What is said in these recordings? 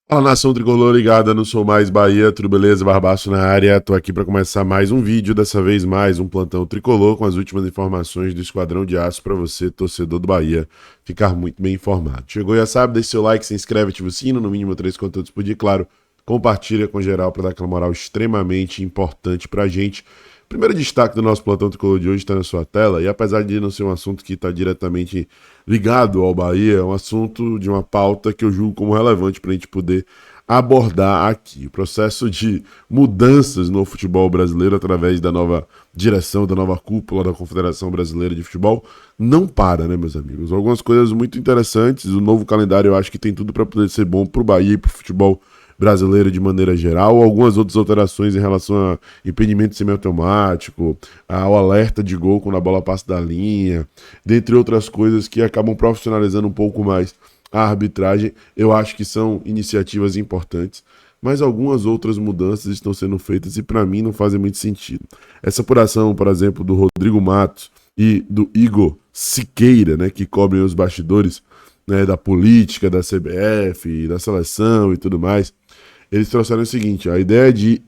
Fala, nação tricolor ligada, não sou mais Bahia, tudo beleza? Barbaço na área, tô aqui para começar mais um vídeo, dessa vez mais um plantão tricolor com as últimas informações do Esquadrão de Aço para você, torcedor do Bahia, ficar muito bem informado. Chegou, já sabe, deixa seu like, se inscreve, ativa o sino, no mínimo 3 conteúdos por dia, claro, compartilha com geral para dar aquela moral extremamente importante pra gente. Primeiro destaque do nosso plantão tricolor de hoje está na sua tela, e apesar de não ser um assunto que está diretamente ligado ao Bahia, é um assunto de uma pauta que eu julgo como relevante para a gente poder abordar aqui. O processo de mudanças no futebol brasileiro através da nova direção, da nova cúpula da Confederação Brasileira de Futebol não para, né, meus amigos? Algumas coisas muito interessantes, o novo calendário eu acho que tem tudo para poder ser bom para o Bahia e para o futebol brasileiro de maneira geral, algumas outras alterações em relação a impedimento semiautomático, ao alerta de gol quando a bola passa da linha, dentre outras coisas que acabam profissionalizando um pouco mais a arbitragem. Eu acho que são iniciativas importantes, mas algumas outras mudanças estão sendo feitas e para mim não fazem muito sentido. Essa apuração, por exemplo, do Rodrigo Matos e do Igor Siqueira, né, que cobrem os bastidores, né, da política, da CBF, da seleção e tudo mais, eles trouxeram o seguinte: a ideia de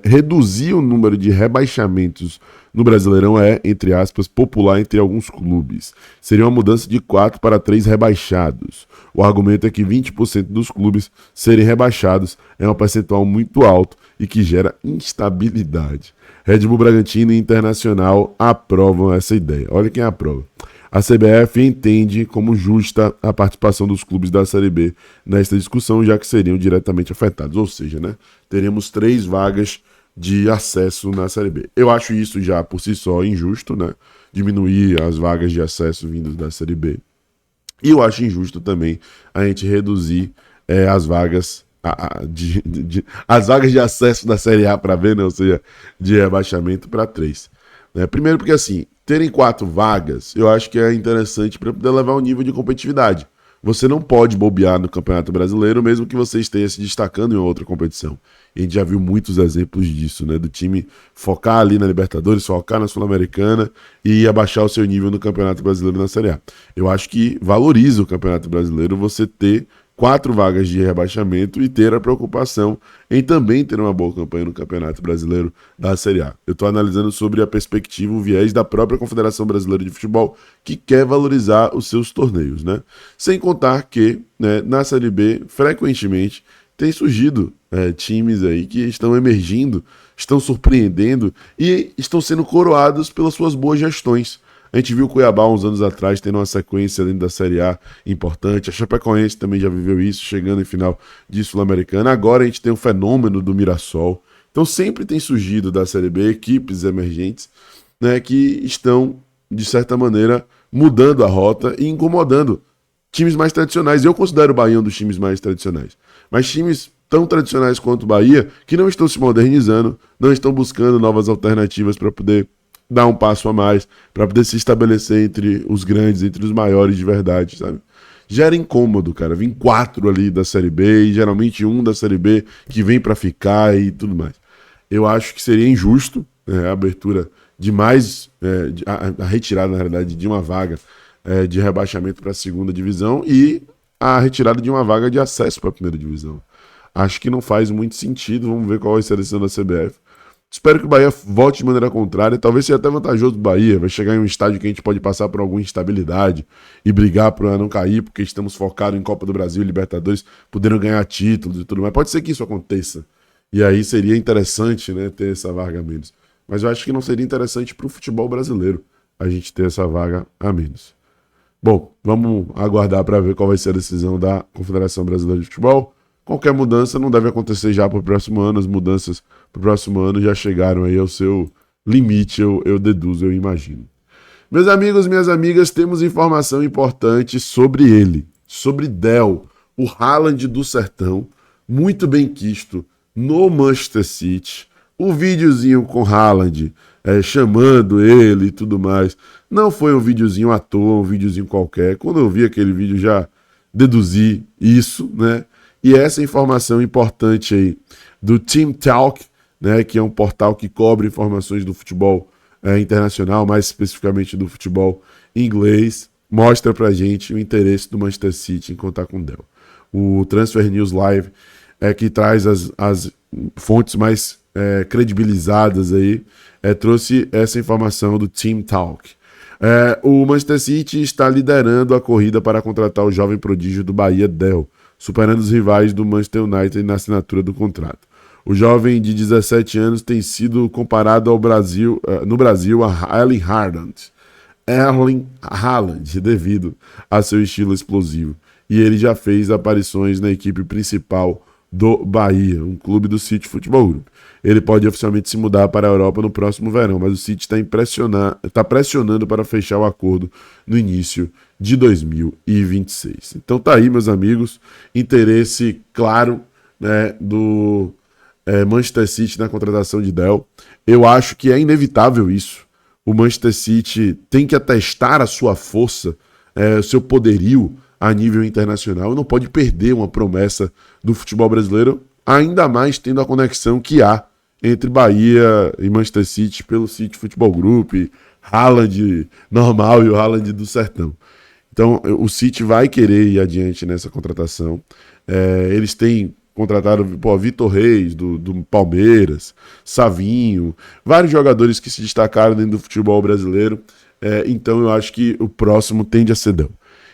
reduzir o número de rebaixamentos no Brasileirão é, entre aspas, popular entre alguns clubes. Seria uma mudança de 4 para 3 rebaixados. O argumento é que 20% dos clubes serem rebaixados é um percentual muito alto e que gera instabilidade. Red Bull Bragantino e Internacional aprovam essa ideia. Olha quem aprova. A CBF entende como justa a participação dos clubes da Série B nesta discussão, já que seriam diretamente afetados. Ou seja, né, teremos 3 vagas de acesso na Série B. Eu acho isso já por si só injusto, né? Diminuir as vagas de acesso vindas da Série B. E eu acho injusto também a gente reduzir as vagas as vagas de acesso da Série A para B, né? Ou seja, de rebaixamento para 3. Né? Primeiro porque assim, terem 4 vagas, eu acho que é interessante para poder levar um nível de competitividade. Você não pode bobear no Campeonato Brasileiro, mesmo que você esteja se destacando em outra competição. E a gente já viu muitos exemplos disso, né? Do time focar ali na Libertadores, focar na Sul-Americana e abaixar o seu nível no Campeonato Brasileiro na Série A. Eu acho que valoriza o Campeonato Brasileiro você ter 4 vagas de rebaixamento e ter a preocupação em também ter uma boa campanha no Campeonato Brasileiro da Série A. Eu estou analisando sobre a perspectiva, o viés da própria Confederação Brasileira de Futebol, que quer valorizar os seus torneios, né? Sem contar que, né, na Série B, frequentemente, tem surgido times aí que estão emergindo, estão surpreendendo e estão sendo coroados pelas suas boas gestões. A gente viu o Cuiabá uns anos atrás tendo uma sequência dentro da Série A importante. A Chapecoense também já viveu isso, chegando em final de Sul-Americana. Agora a gente tem o fenômeno do Mirassol. Então sempre tem surgido da Série B equipes emergentes, né, que estão, de certa maneira, mudando a rota e incomodando times mais tradicionais. Eu considero o Bahia um dos times mais tradicionais. Mas times tão tradicionais quanto o Bahia, que não estão se modernizando, não estão buscando novas alternativas para poder dar um passo a mais, para poder se estabelecer entre os grandes, entre os maiores de verdade, sabe? Gera incômodo, cara. Vem 4 ali da Série B e geralmente um da Série B que vem para ficar e tudo mais. Eu acho que seria injusto, a abertura de mais, a retirada, na realidade, de uma vaga de rebaixamento para a segunda divisão e a retirada de uma vaga de acesso para a primeira divisão. Acho que não faz muito sentido. Vamos ver qual vai ser a decisão da CBF. Espero que o Bahia volte de maneira contrária. Talvez seja até vantajoso do Bahia. Vai chegar em um estádio que a gente pode passar por alguma instabilidade e brigar para não cair, porque estamos focados em Copa do Brasil e Libertadores, podendo ganhar títulos e tudo mais. Pode ser que isso aconteça. E aí seria interessante, né, ter essa vaga a menos. Mas eu acho que não seria interessante para o futebol brasileiro a gente ter essa vaga a menos. Bom, vamos aguardar para ver qual vai ser a decisão da Confederação Brasileira de Futebol. Qualquer mudança não deve acontecer já para o próximo ano. As mudanças para o próximo ano já chegaram aí ao seu limite, eu deduzo, eu imagino. Meus amigos, minhas amigas, temos informação importante sobre ele, sobre Del, o Haaland do Sertão, muito bem quisto no Manchester City. O videozinho com Haaland chamando ele e tudo mais. Não foi um videozinho à toa, um videozinho qualquer. Quando eu vi aquele vídeo já deduzi isso, né? E essa informação importante aí do Team Talk, né, que é um portal que cobre informações do futebol internacional, mais especificamente do futebol inglês, mostra pra gente o interesse do Manchester City em contar com o Del. o Transfer News Live, que traz as fontes mais credibilizadas aí, trouxe essa informação do Team Talk. O Manchester City está liderando a corrida para contratar o jovem prodígio do Bahia, Del, superando os rivais do Manchester United na assinatura do contrato. O jovem de 17 anos tem sido comparado no Brasil a Erling Haaland, devido a seu estilo explosivo. E ele já fez aparições na equipe principal do Bahia, um clube do City Futebol Group. Ele pode oficialmente se mudar para a Europa no próximo verão, mas o City está pressionando para fechar o acordo no início de 2026. Então tá aí, meus amigos, interesse claro, né, do Manchester City na contratação de Del. Eu acho que é inevitável isso. O Manchester City tem que atestar a sua força, o seu poderio a nível internacional, e não pode perder uma promessa do futebol brasileiro, ainda mais tendo a conexão que há entre Bahia e Manchester City pelo City Futebol Group, Haaland normal e o Haaland do Sertão. Então o City vai querer ir adiante nessa contratação. Eles têm contrataram Vitor Reis, do Palmeiras, Savinho, vários jogadores que se destacaram dentro do futebol brasileiro. Então eu acho que o próximo tende a ser Del.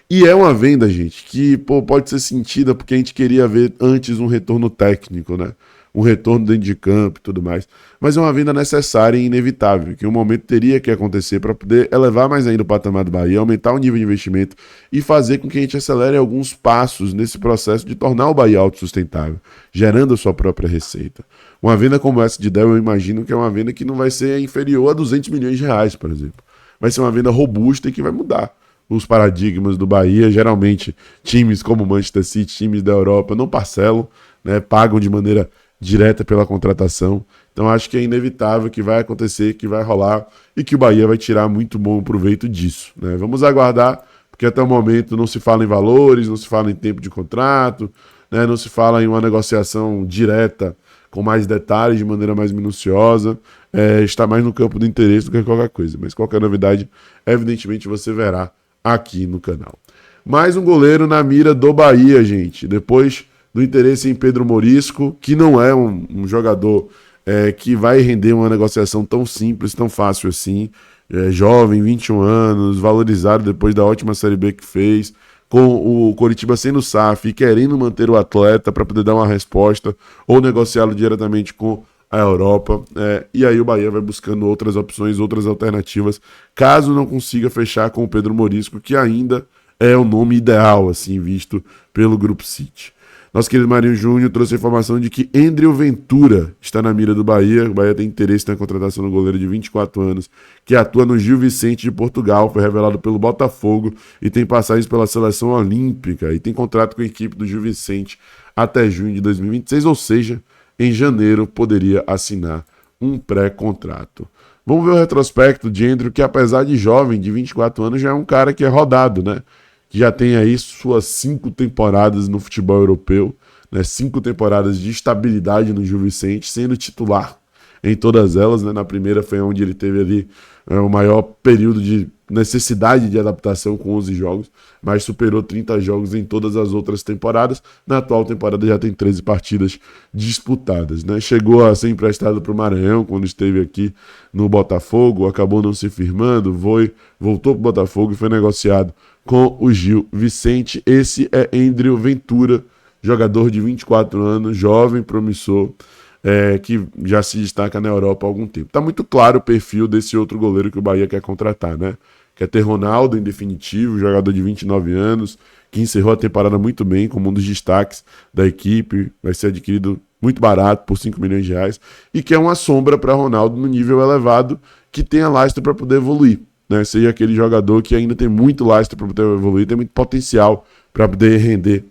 E é uma venda, gente, que pode ser sentida porque a gente queria ver antes um retorno técnico, né? Um retorno dentro de campo e tudo mais. Mas é uma venda necessária e inevitável, que um momento teria que acontecer para poder elevar mais ainda o patamar do Bahia, aumentar o nível de investimento e fazer com que a gente acelere alguns passos nesse processo de tornar o Bahia autossustentável, gerando a sua própria receita. Uma venda como essa de Del, eu imagino que é uma venda que não vai ser inferior a 200 milhões de reais, por exemplo. Vai ser uma venda robusta e que vai mudar os paradigmas do Bahia. Geralmente, times como o Manchester City, times da Europa, não parcelam, né, pagam de maneira direta pela contratação. Então acho que é inevitável que vai acontecer, que vai rolar e que o Bahia vai tirar muito bom proveito disso, né? Vamos aguardar, porque até o momento não se fala em valores, não se fala em tempo de contrato, né, não se fala em uma negociação direta com mais detalhes, de maneira mais minuciosa. Está mais no campo do interesse do que qualquer coisa. Mas qualquer novidade, evidentemente, você verá aqui no canal. Mais um goleiro na mira do Bahia, gente. Depois do interesse em Pedro Morisco, que não é um jogador que vai render uma negociação tão simples, tão fácil assim. Jovem, 21 anos, valorizado depois da ótima Série B que fez, com o Coritiba sendo SAF e querendo manter o atleta para poder dar uma resposta ou negociá-lo diretamente com a Europa. E aí o Bahia vai buscando outras opções, outras alternativas, caso não consiga fechar com o Pedro Morisco, que ainda é o nome ideal, assim, visto pelo Grupo City. Nosso querido Marinho Júnior trouxe a informação de que Andrew Ventura está na mira do Bahia. O Bahia tem interesse na contratação do goleiro de 24 anos, que atua no Gil Vicente de Portugal, foi revelado pelo Botafogo e tem passagens pela seleção olímpica e tem contrato com a equipe do Gil Vicente até junho de 2026, ou seja, em janeiro poderia assinar um pré-contrato. Vamos ver o retrospecto de Andrew, que apesar de jovem, de 24 anos, já é um cara que é rodado, né? Que já tem aí suas 5 temporadas no futebol europeu, né? 5 temporadas de estabilidade no Gil Vicente, sendo titular em todas elas, né? Na primeira foi onde ele teve ali o maior período de necessidade de adaptação com 11 jogos, mas superou 30 jogos em todas as outras temporadas. Na atual temporada já tem 13 partidas disputadas, né? Chegou a ser emprestado para o Maranhão quando esteve aqui no Botafogo, acabou não se firmando, voltou para o Botafogo e foi negociado com o Gil Vicente. Esse é Andrew Ventura, jogador de 24 anos, jovem, promissor, que já se destaca na Europa há algum tempo. Tá muito claro o perfil desse outro goleiro que o Bahia quer contratar, né? Quer ter Ronaldo, em definitivo, jogador de 29 anos, que encerrou a temporada muito bem, como um dos destaques da equipe, vai ser adquirido muito barato, por 5 milhões de reais, e que é uma sombra para Ronaldo no nível elevado, que tenha lastro para poder evoluir, né? Seja aquele jogador que ainda tem muito lastro para poder evoluir, tem muito potencial para poder render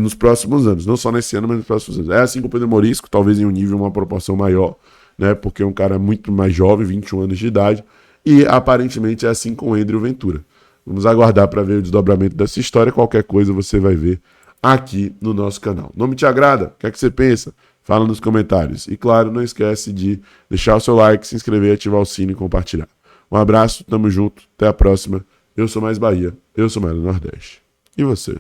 nos próximos anos, não só nesse ano, mas nos próximos anos. É assim com o Pedro Morisco, talvez em um nível, uma proporção maior, né? Porque é um cara muito mais jovem, 21 anos de idade, e aparentemente é assim com o Andrew Ventura. Vamos aguardar para ver o desdobramento dessa história. Qualquer coisa você vai ver aqui no nosso canal. Não me te agrada? O que é que você pensa? Fala nos comentários. E claro, não esquece de deixar o seu like, se inscrever, ativar o sino e compartilhar. Um abraço, tamo junto, até a próxima. Eu sou Mais Bahia, eu sou Mais do Nordeste. E você?